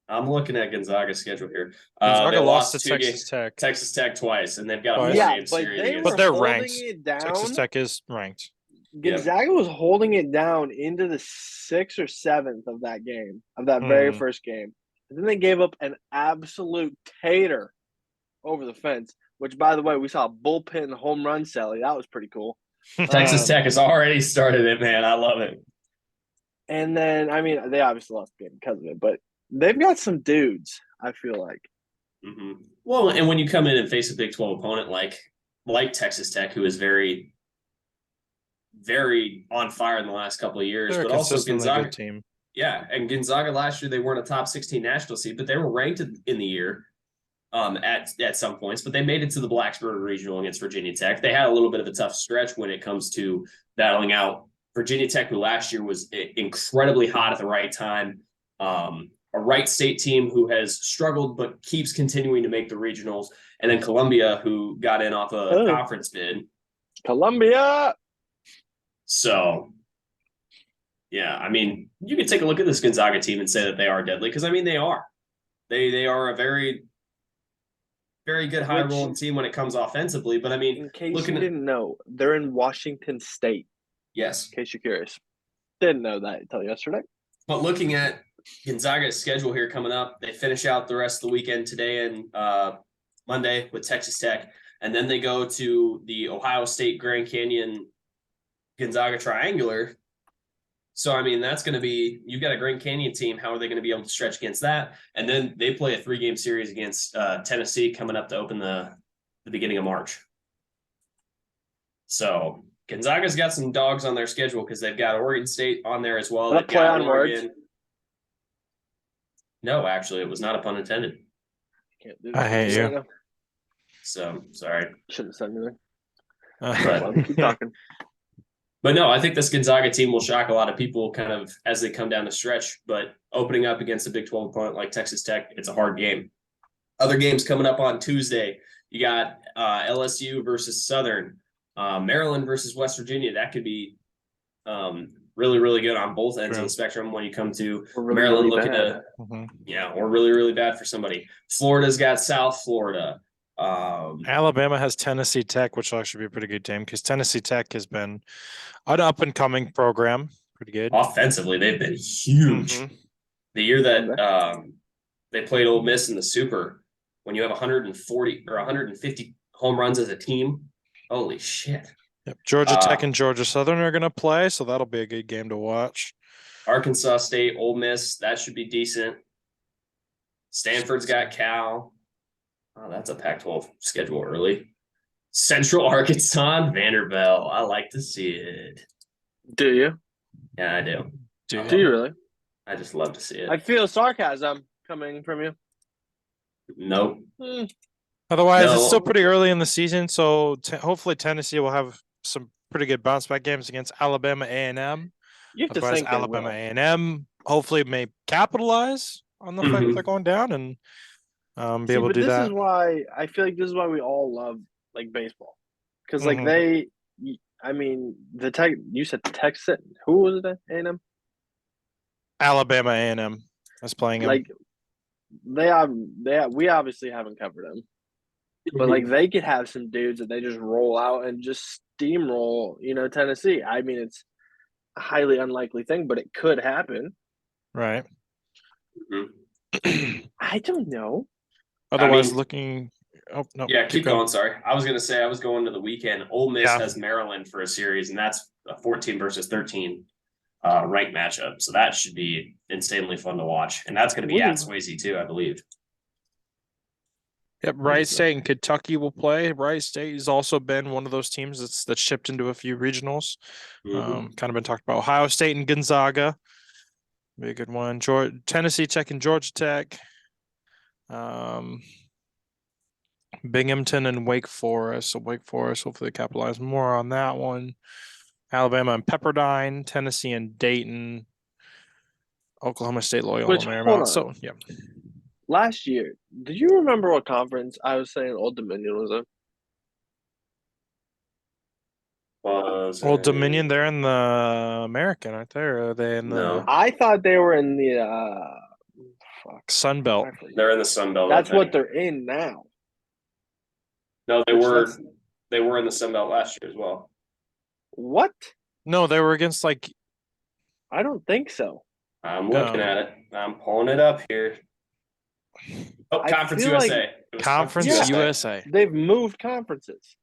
I'm looking at Gonzaga's schedule here. Gonzaga They lost to 2 Texas games, Tech. Texas Tech twice, and they've got a Twice. four Yeah, game but series they against were But they're holding ranked. it down. Texas Tech is ranked. Gonzaga was holding it down into the 6th or 7th of that game, of that very first game. And then they gave up an absolute tater over the fence, which, by the way, we saw a bullpen home run Sally. That was pretty cool. Texas Tech has already started it, man. I love it. And then, I mean, they obviously lost the game because of it, but they've got some dudes, I feel like. Mm-hmm. Well, and when you come in and face a Big 12 opponent like Texas Tech, who is very, very on fire in the last couple of years, They're but a also consistently Gonzaga. good team. Yeah, and Gonzaga last year, they weren't a top 16 national seed, but they were ranked in the year at some points, but they made it to the Blacksburg Regional against Virginia Tech. They had a little bit of a tough stretch when it comes to battling out Virginia Tech, who last year was incredibly hot at the right time. A Wright State team who has struggled but keeps continuing to make the regionals, and then Columbia, who got in off a conference bid. Columbia! So, yeah, I mean, you can take a look at this Gonzaga team and say that they are deadly, because, I mean, they are. They are a very, very good high-rolling team when it comes offensively, but, I mean, in case you didn't know, they're in Washington State. Yes. In case you're curious. Didn't know that until yesterday. But looking at Gonzaga's schedule here coming up, they finish out the rest of the weekend today and Monday with Texas Tech, and then they go to the Ohio State Grand Canyon Gonzaga Triangular. So, I mean, that's going to be, you've got a Grand Canyon team. How are they going to be able to stretch against that? And then they play a 3-game series against Tennessee coming up to open the beginning of March. So Gonzaga's got some dogs on their schedule because they've got Oregon State on there as well. They've play got on Oregon. Words. No, actually, it was not a pun intended. Can't do I hate you. Right, so sorry. Shouldn't have said anything. But, keep talking. But no, I think this Gonzaga team will shock a lot of people kind of as they come down the stretch. But opening up against a Big 12 opponent like Texas Tech, it's a hard game. Other games coming up on Tuesday. You got LSU versus Southern, Maryland versus West Virginia. That could be really, really good on both ends of the spectrum when you come to really, Maryland really looking bad. Or really, really bad for somebody. Florida's got South Florida. Alabama has Tennessee Tech, which will actually be a pretty good team because Tennessee Tech has been an up-and-coming program. Pretty good. Offensively, they've been huge. The year that they played Ole Miss in the Super, when you have 140 or 150 home runs as a team, holy shit. Yep. Georgia Tech and Georgia Southern are going to play, so that'll be a good game to watch. Arkansas State, Ole Miss, that should be decent. Stanford's got Cal. Oh, that's a Pac-12 schedule early. Central Arkansas, Vanderbilt. I like to see it. Do you? Yeah, I do. Do you really? I just love to see it. I feel sarcasm coming from you. Nope. Otherwise, it's still pretty early in the season, so hopefully Tennessee will have some pretty good bounce back games against Alabama A&M. You have to think Alabama A&M hopefully may capitalize on the fact that they're going down and be able to do that. This is why I feel like this is why we all love like baseball, because like I mean, you said Texas. Who was it? A&M. Alabama A&M is playing him. Like we obviously haven't covered them, but like they could have some dudes that they just roll out and just steamroll. Tennessee. I mean, it's a highly unlikely thing, but it could happen. Right. I don't know. Otherwise, looking. Oh no! Yeah, keep going. Sorry, I was gonna say I was going to the weekend. Ole Miss has Maryland for a series, and that's a 14 versus 13 ranked matchup. So that should be insanely fun to watch, and that's going to be at Swayze too, I believe. Yep, Wright State and Kentucky will play. Wright State has also been one of those teams that's shipped into a few regionals. Kind of been talked about. Ohio State and Gonzaga, be a good one. Tennessee Tech and Georgia Tech. Binghamton and Wake Forest. So Wake Forest hopefully capitalize more on that one. Alabama and Pepperdine, Tennessee and Dayton, Oklahoma State, Loyola Marymount. So yeah. last year, did you remember what conference I was saying Old Dominion was in? Old Dominion, they're in the American, aren't they? Or are they in No. the I thought they were in the fuck. Sun Belt? I forget. They're in the Sun Belt. That's I what think. they're in now. No, they Which were. that's- They were in the Sun Belt last year as well. What? No, they were against like I don't think so. I'm looking at it. I'm pulling it up here. Oh, I Conference feel like- USA. It was Conference Yeah. USA. They've moved conferences.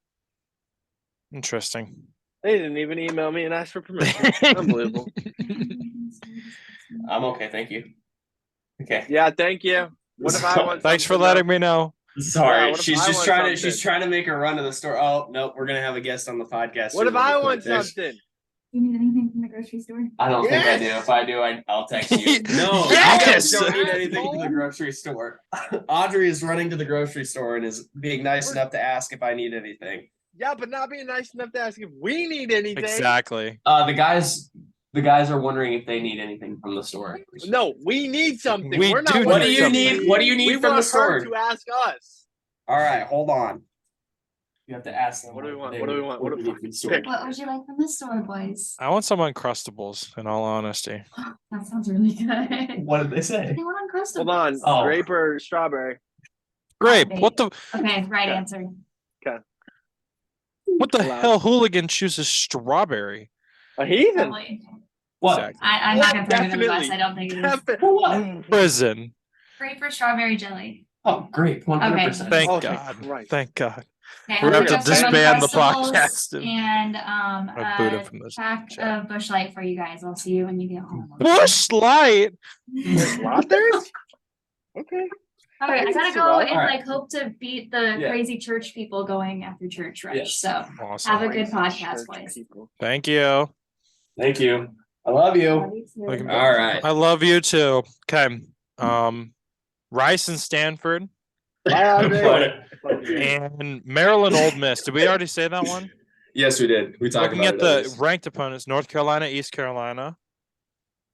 Interesting. They didn't even email me and ask for permission. Unbelievable. I'm okay, thank you. Okay. Yeah, thank you. What if I want? Thanks for something, letting though? me know. Sorry, what if she's I just want trying to. something? She's trying to make a run to the store. Oh nope, we're gonna have a guest on the podcast. What here if I really want quick. There's- something? You need anything from the grocery store? I don't think I do. Yes! If I do, I'll text you. No, Yes! you guys don't need anything from the grocery store. Audrey is running to the grocery store and is being nice enough to ask if I need anything. Yeah, but not being nice enough to ask if we need anything. Exactly. The guys are wondering if they need anything from the store. No, we need something. We We're not do What do wondering you if need? we- What do you need we from the want store? her to ask us. All right, hold on. You have to ask them. What do we want? they What do we need- want? what What do do we need from the store. pick? What would you like from the store, boys? I want some Uncrustables, in all honesty. That sounds really good. What did they say? They want Uncrustables. Hold on. Oh. Grape or strawberry? Grape. What the Okay, right Okay. answer. Allowed. hell hooligan chooses strawberry? A heathen. Probably. What? Exactly. I'm not gonna throw you under the bus. Definitely. I don't think it is. Definitely. For what? Prison. Grape or strawberry jelly. Oh, great. 100%. Thank Oh, God. Christ. Thank God. Okay, We're gonna I'll have to get some disband the Uncrustables podcast. And I boot him a from this pack chat. of Bush Light for you guys. I'll see you when you get home. Bush Light. Strawberries? Okay. All right, I can gotta go survive. and All right. like hope to beat the Yeah. crazy church people going after church rush. Yes. So have Awesome. a good Crazy podcast, church boys. people. Thank you. Thank you. I love you. Love you too. Look at me. All right. I love you too. Okay. Rice and Stanford Bye, Audrey. What- and Maryland Old Miss. Did we already say that one? Yes, we did. We talked Looking about at it the anyways. ranked opponents: North Carolina, East Carolina,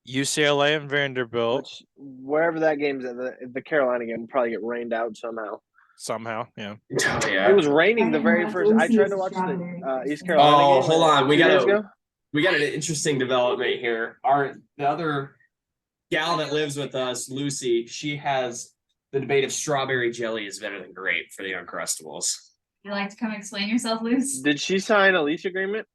UCLA, and Vanderbilt. Which, wherever that game's at, the Carolina game will probably get rained out somehow. Somehow, yeah. Oh, It yeah. was raining the I very have first. I Lucy's tried to watch the strawberry. East Carolina Oh, game. hold on. We 2 days gotta- ago. We got an interesting development here. The other gal that lives with us, Lucy, she has the debate of strawberry jelly is better than grape for the Uncrustables. You like to come explain yourself, Luce? Did she sign a lease agreement?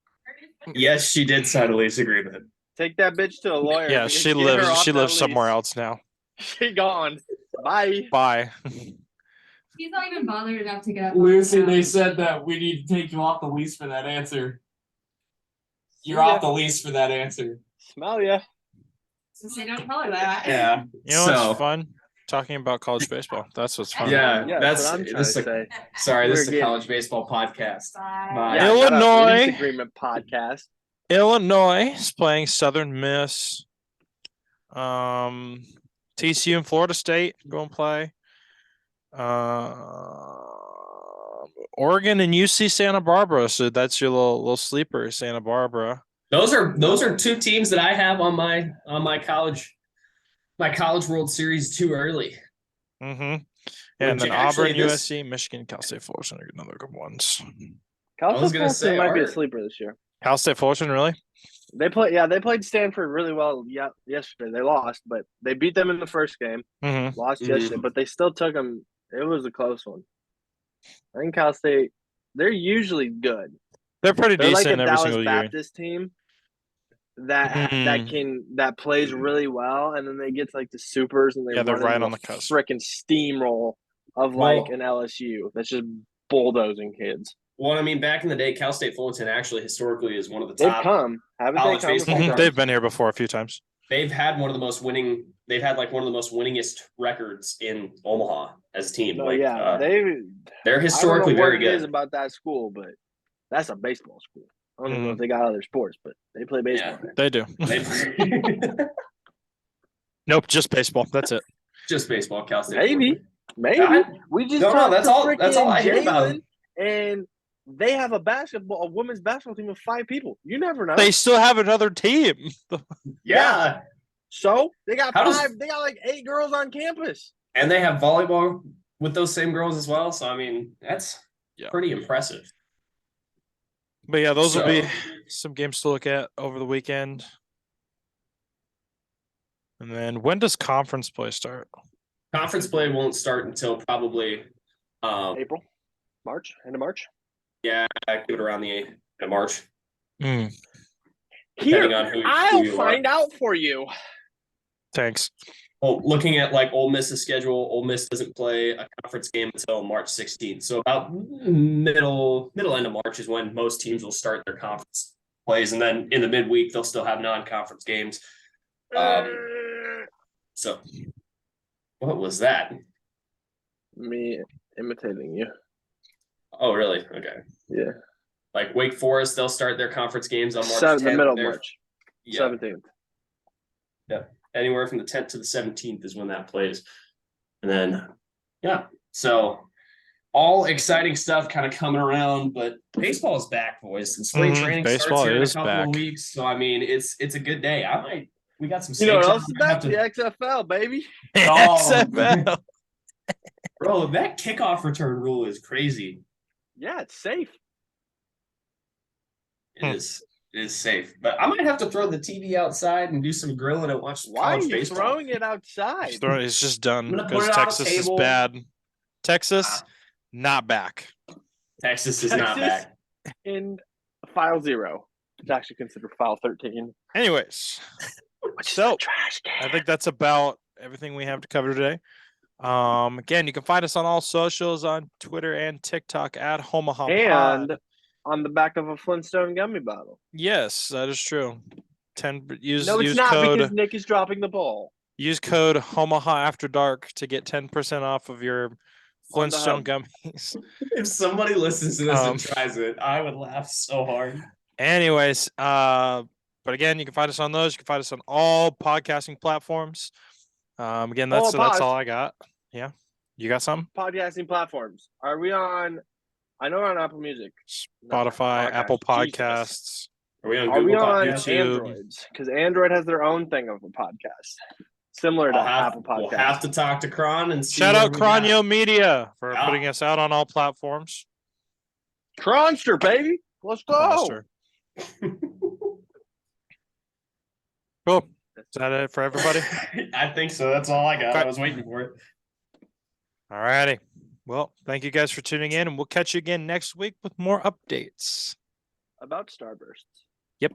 Yes, she did sign a lease agreement. Take that bitch to a lawyer. Yeah, and she get her lives. off She that lives somewhere lease. else now. She gone. Bye. Bye. She's not even bothered enough to get up. Lucy, they said that we need to take you off the lease for that answer. You're Yeah. off the lease for that answer. Smell ya. So say don't tell her that. Yeah. You know So- what's fun? Talking about college baseball. That's what's fun. Yeah, Yeah, that's what I'm trying this to is a, say. sorry, this is a We're college baseball podcast. Bye. Bye. Yeah, shut up. Illinois. Lease agreement podcast. Illinois is playing Southern Miss. TCU and Florida State go and play. Oregon and UC Santa Barbara. So that's your little sleeper, Santa Barbara. Those are two teams that I have on my college World Series too early. Mm-hmm. And Which then actually Auburn, this- USC, Michigan, Cal State Fullerton are another good ones. Cal was State gonna say, Fullerton might be a Art. sleeper this year. Cal State Fullerton, really? They played Stanford really well yesterday. They lost, but they beat them in the first game. Mm-hmm. Lost Mhm. yesterday, but they still took them. It was a close one. I think Cal State, they're usually good. They're pretty They're like decent a every Dallas single year. Baptist team that Mm. that plays really well, and then they get to like the supers and they Yeah, they're run right into on a the cusp. Freaking steamroll of Well- like an LSU that's just bulldozing kids. Well, I mean, back in the day, Cal State Fullerton actually historically is one of the They've top. come, haven't they? college Come a baseball few Mhm. times? They've been here before a few times. They've had one of the most winning. They've had like one of the most winningest records in Omaha as a team. No, like, yeah, they're I historically don't know what very it is good. about that school, but that's a baseball school. I don't know Mhm. if they got other sports, but they play baseball. Yeah. They do. They- Nope, just baseball. That's it. Just baseball, Cal State. Maybe. Fullerton. Maybe I- we just No, talked that's to all- that's all I hear frickin' about Jalen, and they have a women's basketball team of 5 people. You never know. They still have another team. Yeah. So they got How does- 5. They got like 8 girls on campus. And they have volleyball with those same girls as well. So I mean, that's pretty impressive. But yeah, those will be So- some games to look at over the weekend. And then when does conference play start? Conference play won't start until probably April, March, end of March. yeah, give it around the end of March. Mm, Depending Here, on who I'll you are. find out for you. thanks. Well, looking at like Ole Miss's schedule, Ole Miss doesn't play a conference game until March 16th. So about middle end of March is when most teams will start their conference plays, and then in the midweek they'll still have non-conference games. So what was that? Me imitating you. Oh, really? Okay. Yeah. Like Wake Forest, they'll start their conference games on March 10th. The middle of They're- March. Yeah, 17th. anywhere from the 10th to the 17th is when that plays. And then, yeah, so all exciting stuff kind of coming around, but baseball is back, boys. And spring training Baseball starts here in a is couple back. of weeks. So, I mean, it's a good day. We got some You know what sanctions. else is I have back? The XFL, baby. XFL. Bro, that kickoff return rule is crazy. Yeah, it's safe. It is safe. But I might have to throw the TV outside and do some grilling and watch Why are college you baseball. throwing it outside? It's just done I'm gonna put because it on a Texas is table. bad. Texas, not back. Texas is not Texas? back. In file 0. It's actually considered file 13. Anyways, Which So, is a trash can. I think that's about everything we have to cover today. Again, you can find us on all socials on Twitter and TikTok at Homaha And Pod. on the back of a Flintstone gummy bottle. Yes, that is true. Use No, it's use not code because Nick is dropping the ball. use code Homaha After Dark to get 10% off of your Flintstone gummies. If somebody listens to this Um, and tries it, I would laugh so hard. Anyways, but again, you can find us on those. You can find us on all podcasting platforms. Again, that's pause. all I got. Yeah, you got some? Podcasting platforms. Are we on? I know we're on Apple Music. Spotify, Apple Jesus. Podcasts. Are we on Are we Google on Podcasts? YouTube. Androids? Because Android has their own thing of a podcast, similar to Apple We'll Podcasts. have to talk to Kron and see. Shout what out we got. Cronio Media for Yeah. putting us out on all platforms. Cronster, baby. Let's go. Monster. Cool. Is that it for everybody? I think so. That's all I got. Okay. I was waiting for it. All righty. Well, thank you guys for tuning in, and we'll catch you again next week with more updates. About Starbursts. Yep.